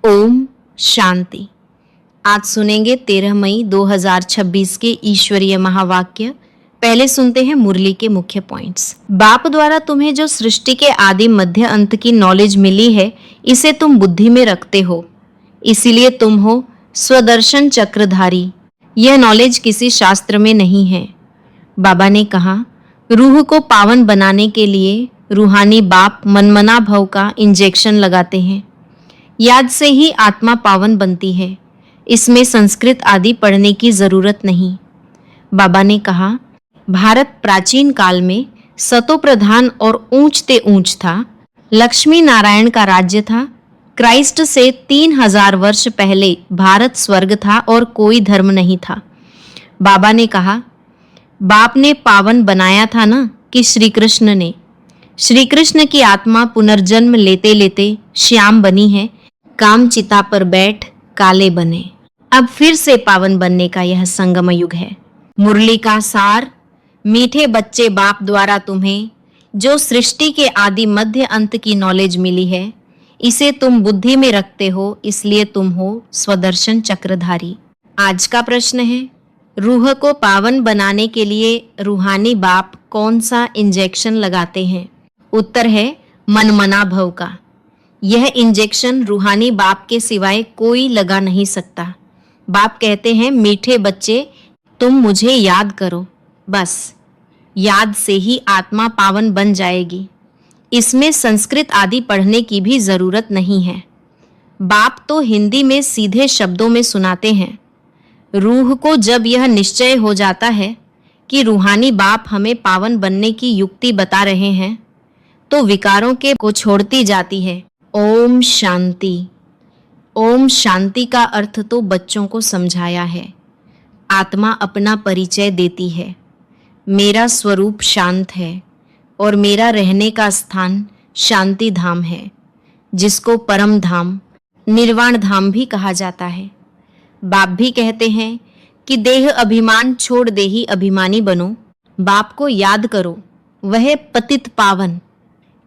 ओम शांति। आज सुनेंगे 13 मई 2026 के ईश्वरीय महावाक्य। पहले सुनते हैं मुरली के मुख्य पॉइंट्स। बाप द्वारा तुम्हें जो सृष्टि के आदि मध्य अंत की नॉलेज मिली है, इसे तुम बुद्धि में रखते हो, इसीलिए तुम हो स्वदर्शन चक्रधारी। यह नॉलेज किसी शास्त्र में नहीं है। बाबा ने कहा, रूह को पावन बनाने के लिए रूहानी बाप मनमना भव का इंजेक्शन लगाते हैं। याद से ही आत्मा पावन बनती है, इसमें संस्कृत आदि पढ़ने की जरूरत नहीं। बाबा ने कहा, भारत प्राचीन काल में सतो प्रधान और ऊंचते ऊंच था। लक्ष्मी नारायण का राज्य था। क्राइस्ट से 3000 वर्ष पहले भारत स्वर्ग था और कोई धर्म नहीं था। बाबा ने कहा, बाप ने पावन बनाया था ना कि श्री कृष्ण ने। श्री कृष्ण की आत्मा पुनर्जन्म लेते लेते श्याम बनी है। काम चिता पर बैठ काले बने। अब फिर से पावन बनने का यह संगम युग है। मुरली का सार, मीठे बच्चे बाप द्वारा तुम्हें जो सृष्टि के आदि मध्य अंत की नॉलेज मिली है, इसे तुम बुद्धि में रखते हो, इसलिए तुम हो स्वदर्शन चक्रधारी। आज का प्रश्न है, रूह को पावन बनाने के लिए रूहानी बाप कौन सा इंजेक्शन लगाते हैं? उत्तर है मनमना भव का। यह इंजेक्शन रूहानी बाप के सिवाय कोई लगा नहीं सकता। बाप कहते हैं, मीठे बच्चे तुम मुझे याद करो, बस याद से ही आत्मा पावन बन जाएगी। इसमें संस्कृत आदि पढ़ने की भी जरूरत नहीं है। बाप तो हिंदी में सीधे शब्दों में सुनाते हैं। रूह को जब यह निश्चय हो जाता है कि रूहानी बाप हमें पावन बनने की युक्ति बता रहे हैं, तो विकारों के को छोड़ती जाती है। ओम शांति। ओम शांति का अर्थ तो बच्चों को समझाया है। आत्मा अपना परिचय देती है। मेरा स्वरूप शांत है और मेरा रहने का स्थान शांति धाम है, जिसको परम धाम, निर्वाण धाम भी कहा जाता है। बाप भी कहते हैं कि देह अभिमान छोड़ दे ही अभिमानी बनो। बाप को याद करो, वह पतित पावन।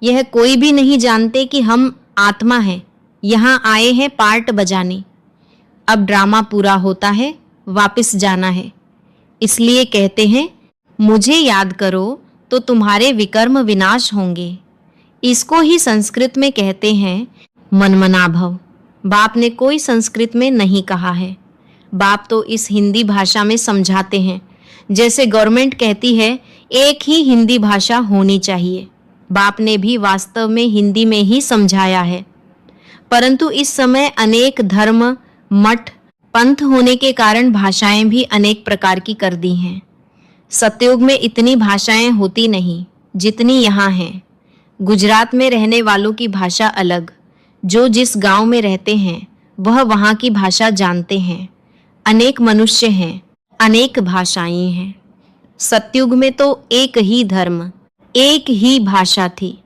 यह कोई भी नहीं जानते कि हम आत्मा है, यहाँ आए हैं पार्ट बजाने। अब ड्रामा पूरा होता है, वापस जाना है। इसलिए कहते हैं, मुझे याद करो तो तुम्हारे विकर्म विनाश होंगे। इसको ही संस्कृत में कहते हैं मनमना भव। बाप ने कोई संस्कृत में नहीं कहा है। बाप तो इस हिंदी भाषा में समझाते हैं। जैसे गवर्नमेंट कहती है एक ही हिंदी भाषा होनी चाहिए, बाप ने भी वास्तव में हिंदी में ही समझाया है। परंतु इस समय अनेक धर्म, मठ, पंथ होने के कारण भाषाएं भी अनेक प्रकार की कर दी हैं। सतयुग में इतनी भाषाएं होती नहीं जितनी यहाँ हैं। गुजरात में रहने वालों की भाषा अलग, जो जिस गांव में रहते हैं वह वहाँ की भाषा जानते हैं। अनेक मनुष्य हैं, अनेक भाषाएं हैं। सतयुग में तो एक ही धर्म, एक ही भाषा थी।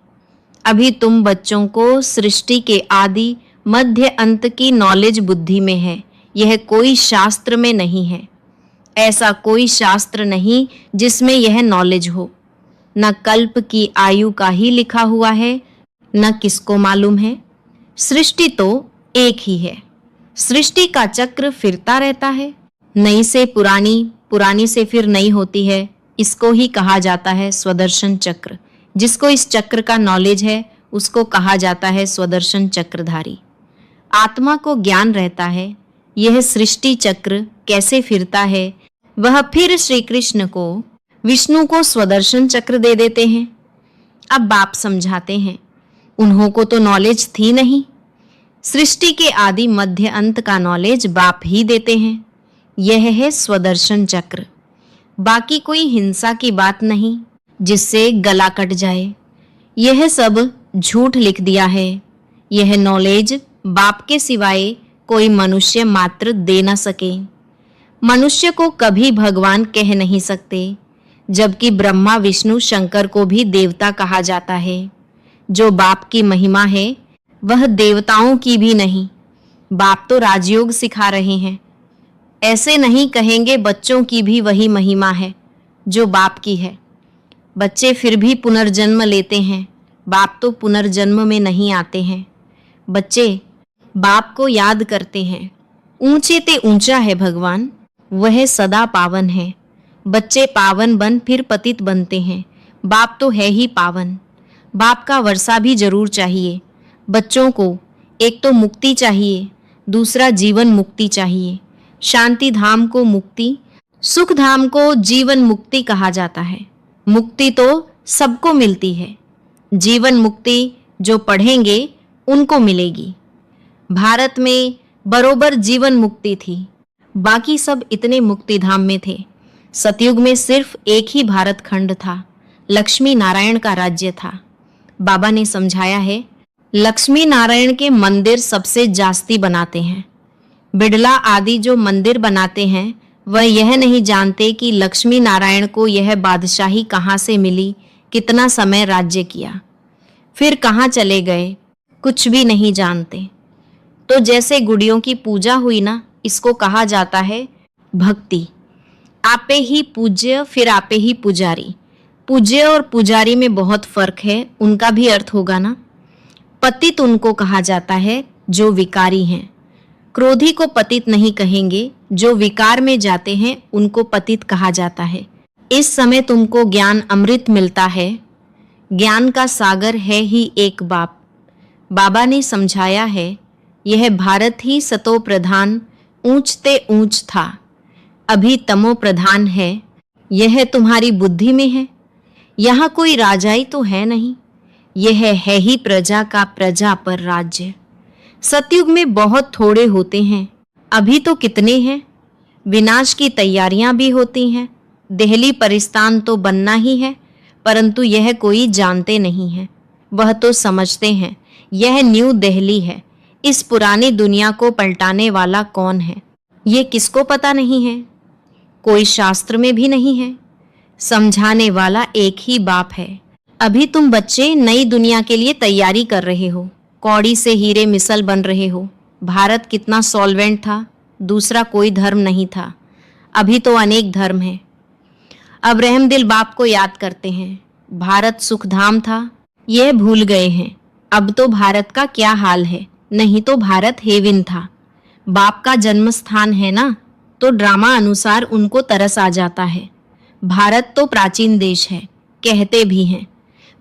अभी तुम बच्चों को सृष्टि के आदि मध्य अंत की नॉलेज बुद्धि में है। यह कोई शास्त्र में नहीं है। ऐसा कोई शास्त्र नहीं जिसमें यह नॉलेज हो। न कल्प की आयु का ही लिखा हुआ है, न किसको मालूम है। सृष्टि तो एक ही है। सृष्टि का चक्र फिरता रहता है। नई से पुरानी, पुरानी से फिर नई होती है। इसको ही कहा जाता है स्वदर्शन चक्र। जिसको इस चक्र का नॉलेज है, उसको कहा जाता है स्वदर्शन चक्रधारी। आत्मा को ज्ञान रहता है यह सृष्टि चक्र कैसे फिरता है। वह फिर श्री कृष्ण को, विष्णु को स्वदर्शन चक्र दे देते हैं। अब बाप समझाते हैं, उन्हों को तो नॉलेज थी नहीं। सृष्टि के आदि मध्य अंत का नॉलेज बाप ही देते हैं। यह है स्वदर्शन चक्र। बाकी कोई हिंसा की बात नहीं जिससे गला कट जाए। यह सब झूठ लिख दिया है। यह नॉलेज बाप के सिवाय कोई मनुष्य मात्र दे न सके। मनुष्य को कभी भगवान कह नहीं सकते, जबकि ब्रह्मा, विष्णु, शंकर को भी देवता कहा जाता है। जो बाप की महिमा है वह देवताओं की भी नहीं। बाप तो राजयोग सिखा रहे हैं। ऐसे नहीं कहेंगे बच्चों की भी वही महिमा है जो बाप की है। बच्चे फिर भी पुनर्जन्म लेते हैं। बाप तो पुनर्जन्म में नहीं आते हैं। बच्चे बाप को याद करते हैं। ऊंचे ते ऊंचा है भगवान, वह सदा पावन है। बच्चे पावन बन फिर पतित बनते हैं, बाप तो है ही पावन। बाप का वर्षा भी जरूर चाहिए। बच्चों को एक तो मुक्ति चाहिए, दूसरा जीवन मुक्ति चाहिए। शांति धाम को मुक्ति, सुख धाम को जीवन मुक्ति कहा जाता है। मुक्ति तो सबको मिलती है, जीवन मुक्ति जो पढ़ेंगे उनको मिलेगी। भारत में बरोबर जीवन मुक्ति थी, बाकी सब इतने मुक्ति धाम में थे। सतयुग में सिर्फ एक ही भारत खंड था, लक्ष्मी नारायण का राज्य था। बाबा ने समझाया है, लक्ष्मी नारायण के मंदिर सबसे जास्ती बनाते हैं। बिड़ला आदि जो मंदिर बनाते हैं वह यह नहीं जानते कि लक्ष्मी नारायण को यह बादशाही कहाँ से मिली, कितना समय राज्य किया, फिर कहाँ चले गए, कुछ भी नहीं जानते। तो जैसे गुड़ियों की पूजा हुई ना, इसको कहा जाता है भक्ति। आपे ही पूज्य फिर आपे ही पुजारी। पूज्य और पुजारी में बहुत फर्क है, उनका भी अर्थ होगा ना। पतित उनको कहा जाता है जो विकारी हैं। क्रोधी को पतित नहीं कहेंगे, जो विकार में जाते हैं उनको पतित कहा जाता है। इस समय तुमको ज्ञान अमृत मिलता है, ज्ञान का सागर है ही एक बाप। बाबा ने समझाया है, यह भारत ही सतो प्रधान ऊंचते ऊंच था, अभी तमो प्रधान है। यह तुम्हारी बुद्धि में है, यहाँ कोई राजाई तो है नहीं, यह है ही प्रजा का प्रजा पर राज्य। सतयुग में बहुत थोड़े होते हैं, अभी तो कितने हैं। विनाश की तैयारियां भी होती हैं। दिल्ली परिस्तान तो बनना ही है, परंतु यह कोई जानते नहीं है। वह तो समझते हैं यह न्यू दिल्ली है। इस पुरानी दुनिया को पलटाने वाला कौन है, ये किसको पता नहीं है। कोई शास्त्र में भी नहीं है। समझाने वाला एक ही बाप है। अभी तुम बच्चे नई दुनिया के लिए तैयारी कर रहे हो, कौड़ी से हीरे मिसल बन रहे हो। भारत कितना सॉल्वेंट था, दूसरा कोई धर्म नहीं था, अभी तो अनेक धर्म हैं। अब रहमदिल बाप को याद करते हैं। भारत सुखधाम था, यह भूल गए हैं। अब तो भारत का क्या हाल है, नहीं तो भारत हेवन था। बाप का जन्म स्थान है ना, तो ड्रामा अनुसार उनको तरस आ जाता है। भारत तो प्राचीन देश है, कहते भी हैं।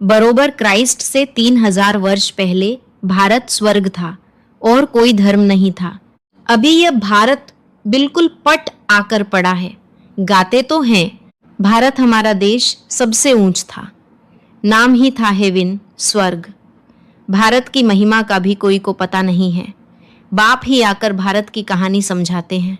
बरोबर क्राइस्ट से 3000 वर्ष पहले भारत स्वर्ग था और कोई धर्म नहीं था। अभी यह भारत बिल्कुल पट आकर पड़ा है। गाते तो हैं, भारत हमारा देश सबसे ऊंच था, नाम ही था हेवन, स्वर्ग। भारत की महिमा का भी कोई को पता नहीं है। बाप ही आकर भारत की कहानी समझाते हैं।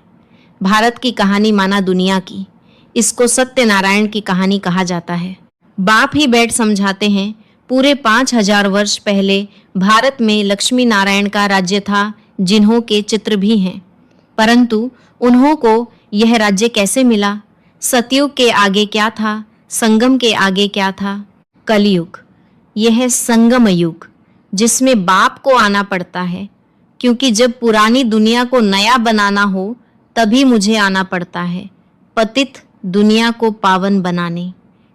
भारत की कहानी माना दुनिया की, इसको सत्यनारायण की कहानी कहा जाता है। बाप ही बैठ समझाते हैं। पूरे 5000 वर्ष पहले भारत में लक्ष्मी नारायण का राज्य था, जिन्हों के चित्र भी हैं, परंतु उन्हों को यह राज्य कैसे मिला? सतयुग के आगे क्या था, संगम के आगे क्या था? कलयुग, यह संगम युग, जिसमें बाप को आना पड़ता है, क्योंकि जब पुरानी दुनिया को नया बनाना हो तभी मुझे आना पड़ता है, पतित दुनिया को पावन बनाने।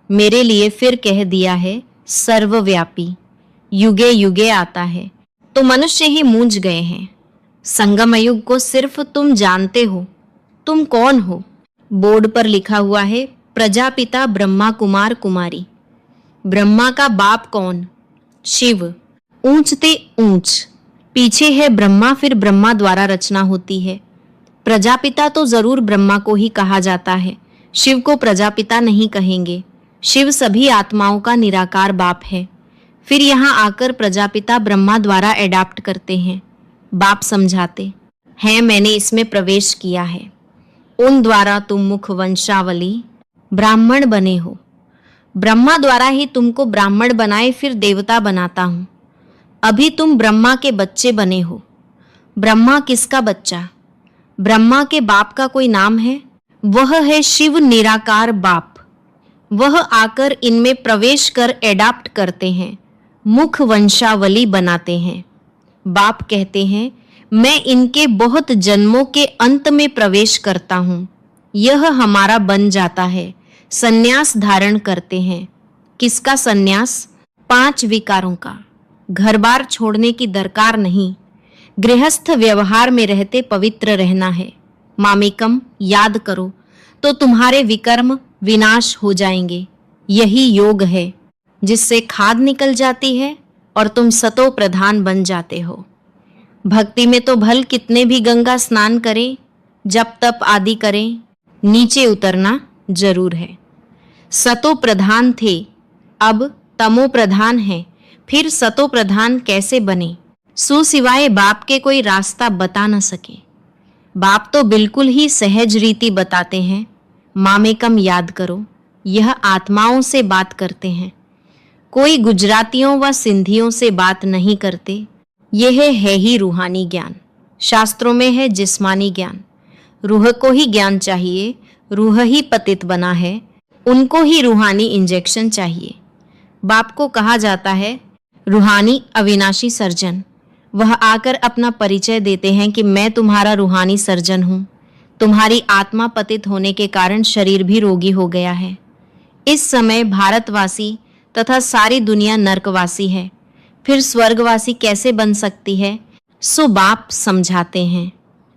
मेरे लिए फिर कह दिया है सर्वव्यापी, युगे युगे आता है। तो मनुष्य ही मूंझ गए हैं। संगम युग को सिर्फ तुम जानते हो। तुम कौन हो? बोर्ड पर लिखा हुआ है प्रजापिता ब्रह्मा कुमार कुमारी। ब्रह्मा का बाप कौन? शिव। ऊंचते ऊंच, पीछे है ब्रह्मा, फिर ब्रह्मा द्वारा रचना होती है। प्रजापिता तो जरूर ब्रह्मा को ही कहा जाता है, शिव को प्रजापिता नहीं कहेंगे। शिव सभी आत्माओं का निराकार बाप है। फिर यहाँ आकर प्रजापिता ब्रह्मा द्वारा एडाप्ट करते हैं। बाप समझाते हैं, मैंने इसमें प्रवेश किया है। उन द्वारा तुम मुख वंशावली ब्राह्मण बने हो। ब्रह्मा द्वारा ही तुमको ब्राह्मण बनाए, फिर देवता बनाता हूं। अभी तुम ब्रह्मा के बच्चे बने हो। ब्रह्मा किसका बच्चा? ब्रह्मा के बाप का कोई नाम है? वह है शिव निराकार बाप। वह आकर इनमें प्रवेश कर एडाप्ट करते हैं, मुख वंशावली बनाते हैं। बाप कहते हैं, मैं इनके बहुत जन्मों के अंत में प्रवेश करता हूं। यह हमारा बन जाता है। संन्यास धारण करते हैं। किसका संन्यास? 5 विकारों का। घर बार छोड़ने की दरकार नहीं। गृहस्थ व्यवहार में रहते पवित्र रहना है। मामेकम याद करो तो तुम्हारे विकर्म विनाश हो जाएंगे। यही योग है जिससे खाद निकल जाती है और तुम सतो प्रधान बन जाते हो। भक्ति में तो भल कितने भी गंगा स्नान करें, जप तप आदि करें, नीचे उतरना जरूर है। सतो प्रधान थे, अब तमो प्रधान है, फिर सतो प्रधान कैसे बने? सिवाय बाप के कोई रास्ता बता न सके। बाप तो बिल्कुल ही सहज रीति बताते हैं। मामेकम याद करो, यह आत्माओं से बात करते हैं, कोई गुजरातियों व सिंधियों से बात नहीं करते। यह है ही रूहानी ज्ञान। शास्त्रों में है जिस्मानी ज्ञान। रूह को ही ज्ञान चाहिए, रूह ही पतित बना है, उनको ही रूहानी इंजेक्शन चाहिए। बाप को कहा जाता है रूहानी अविनाशी सर्जन। वह आकर अपना परिचय देते हैं कि मैं तुम्हारा रूहानी सर्जन हूँ। तुम्हारी आत्मा पतित होने के कारण शरीर भी रोगी हो गया है। इस समय भारतवासी तथा सारी दुनिया नरकवासी है, फिर स्वर्गवासी कैसे बन सकती है? सो बाप समझाते हैं।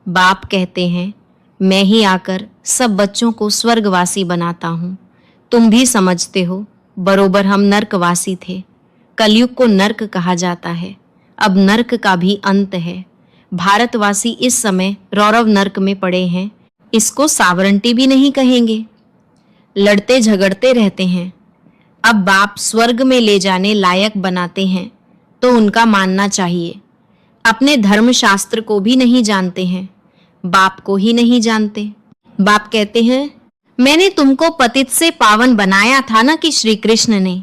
बाप कहते हैं मैं ही आकर सब बच्चों को स्वर्गवासी बनाता हूँ। तुम भी समझते हो बरोबर हम नरकवासी थे। कलयुग को नरक कहा जाता है, अब नरक का भी अंत है। भारतवासी इस समय रौरव नरक में पड़े हैं, इसको सावरंटी भी नहीं कहेंगे। लड़ते झगड़ते रहते हैं। अब बाप स्वर्ग में ले जाने लायक बनाते हैं तो उनका मानना चाहिए। अपने धर्मशास्त्र को भी नहीं जानते हैं, बाप को ही नहीं जानते। बाप कहते हैं मैंने तुमको पतित से पावन बनाया था ना कि श्री कृष्ण ने।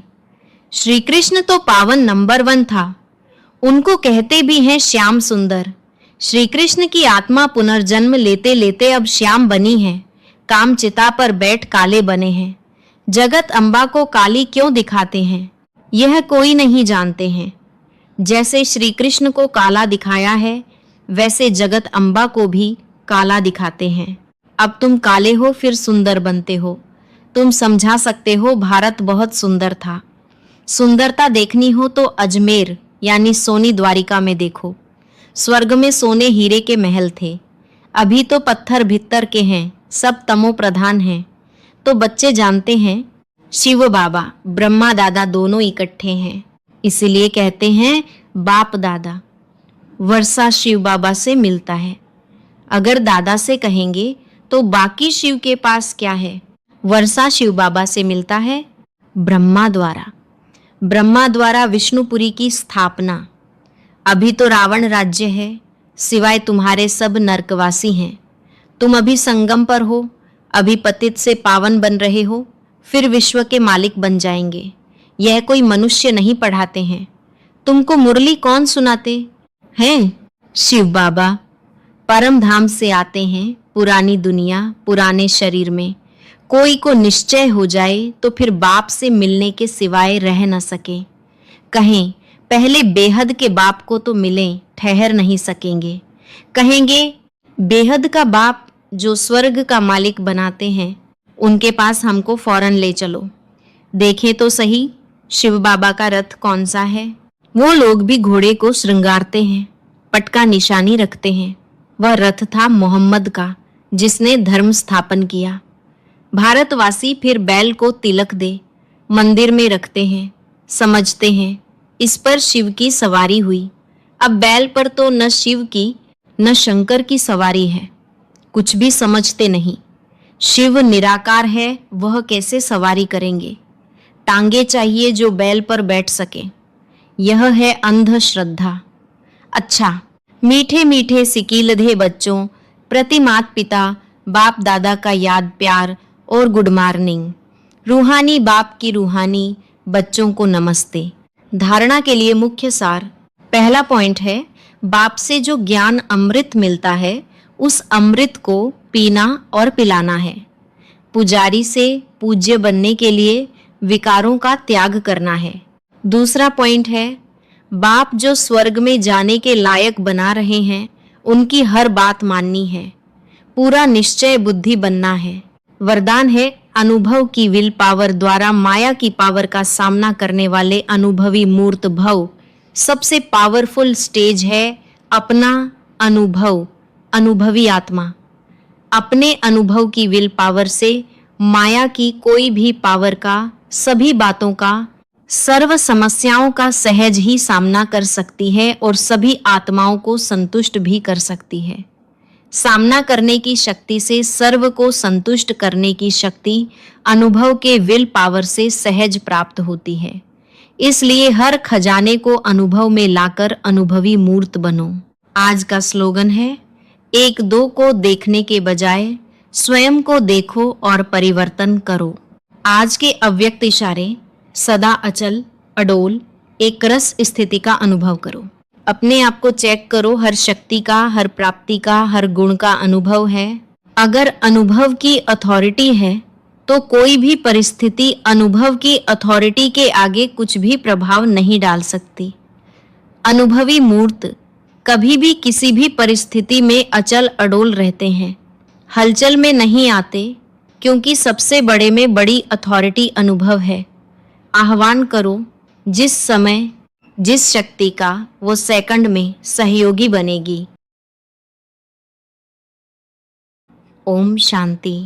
श्री कृष्ण तो पावन नंबर 1 था, उनको कहते भी हैं श्याम सुंदर। श्री कृष्ण की आत्मा पुनर्जन्म लेते लेते अब श्याम बनी है, काम चिता पर बैठ काले बने हैं। जगत अम्बा को काली क्यों दिखाते हैं, यह कोई नहीं जानते हैं। जैसे श्री कृष्ण को काला दिखाया है, वैसे जगत अम्बा को भी काला दिखाते हैं। अब तुम काले हो फिर सुंदर बनते हो। तुम समझा सकते हो भारत बहुत सुंदर था। सुंदरता देखनी हो तो अजमेर यानी सोनी द्वारिका में देखो। स्वर्ग में सोने हीरे के महल थे, अभी तो पत्थर भित्तर के हैं, सब तमो प्रधान हैं। तो बच्चे जानते हैं शिव बाबा ब्रह्मा दादा दोनों इकट्ठे हैं, इसीलिए कहते हैं बाप दादा। वर्षा शिव बाबा से मिलता है। अगर दादा से कहेंगे तो बाकी शिव के पास क्या है? वर्षा शिव बाबा से मिलता है ब्रह्मा द्वारा। ब्रह्मा द्वारा विष्णुपुरी की स्थापना। अभी तो रावण राज्य है, सिवाय तुम्हारे सब नरकवासी हैं। तुम अभी संगम पर हो, अभी पतित से पावन बन रहे हो, फिर विश्व के मालिक बन जाएंगे। यह कोई मनुष्य नहीं पढ़ाते हैं। तुमको मुरली कौन सुनाते हैं? शिव बाबा। परम धाम से आते हैं, पुरानी दुनिया पुराने शरीर में। कोई को निश्चय हो जाए तो फिर बाप से मिलने के सिवाय रह न सके। कहें पहले बेहद के बाप को तो मिलें, ठहर नहीं सकेंगे। कहेंगे बेहद का बाप जो स्वर्ग का मालिक बनाते हैं, उनके पास हमको फौरन ले चलो। देखें तो सही शिव बाबा का रथ कौन सा है। वो लोग भी घोड़े को श्रृंगारते हैं, पटका निशानी रखते हैं। वह रथ था मोहम्मद का, जिसने धर्म स्थापन किया। भारतवासी फिर बैल को तिलक दे मंदिर में रखते हैं, समझते हैं इस पर शिव की सवारी हुई। अब बैल पर तो न शिव की न शंकर की सवारी है, कुछ भी समझते नहीं। शिव निराकार है, वह कैसे सवारी करेंगे? टांगे चाहिए जो बैल पर बैठ सके। यह है अंधश्रद्धा। अच्छा, मीठे मीठे सिकीलधे बच्चों प्रति माता पिता बाप दादा का याद प्यार और गुड मॉर्निंग। रूहानी बाप की रूहानी बच्चों को नमस्ते। धारणा के लिए मुख्य सार। पहला पॉइंट है बाप से जो ज्ञान अमृत मिलता है, उस अमृत को पीना और पिलाना है। पुजारी से पूज्य बनने के लिए विकारों का त्याग करना है। दूसरा पॉइंट है बाप जो स्वर्ग में जाने के लायक बना रहे हैं, उनकी हर बात माननी है। पूरा निश्चय बुद्धि बनना है। वरदान है अनुभव की विल पावर द्वारा माया की पावर का सामना करने वाले अनुभवी मूर्त भव। सबसे पावरफुल स्टेज है अपना अनुभव, अनुभवी आत्मा, अपने अनुभव की विल पावर से माया की कोई भी पावर का, सभी बातों का, सर्व समस्याओं का सहज ही सामना कर सकती है और सभी आत्माओं को संतुष्ट भी कर सकती है। सामना करने की शक्ति से सर्व को संतुष्ट करने की शक्ति अनुभव के विल पावर से सहज प्राप्त होती है। इसलिए हर खजाने को अनुभव में लाकर अनुभवी मूर्त बनो। आज का स्लोगन है, एक दो को देखने के बजाय स्वयं को देखो और परिवर्तन करो। आज के अव्यक्त इशारे, सदा अचल, अडोल, एक रस स्थिति का अनुभव करो। अपने आप को चेक करो, हर शक्ति का, हर प्राप्ति का, हर गुण का अनुभव है। अगर अनुभव की अथॉरिटी है तो कोई भी परिस्थिति अनुभव की अथॉरिटी के आगे कुछ भी प्रभाव नहीं डाल सकती। अनुभवी मूर्त कभी भी किसी भी परिस्थिति में अचल अडोल रहते हैं, हलचल में नहीं आते, क्योंकि सबसे बड़े में बड़ी अथॉरिटी अनुभव है। आह्वान करो, जिस समय जिस शक्ति का वो सेकंड में सहयोगी बनेगी। ओम शांति।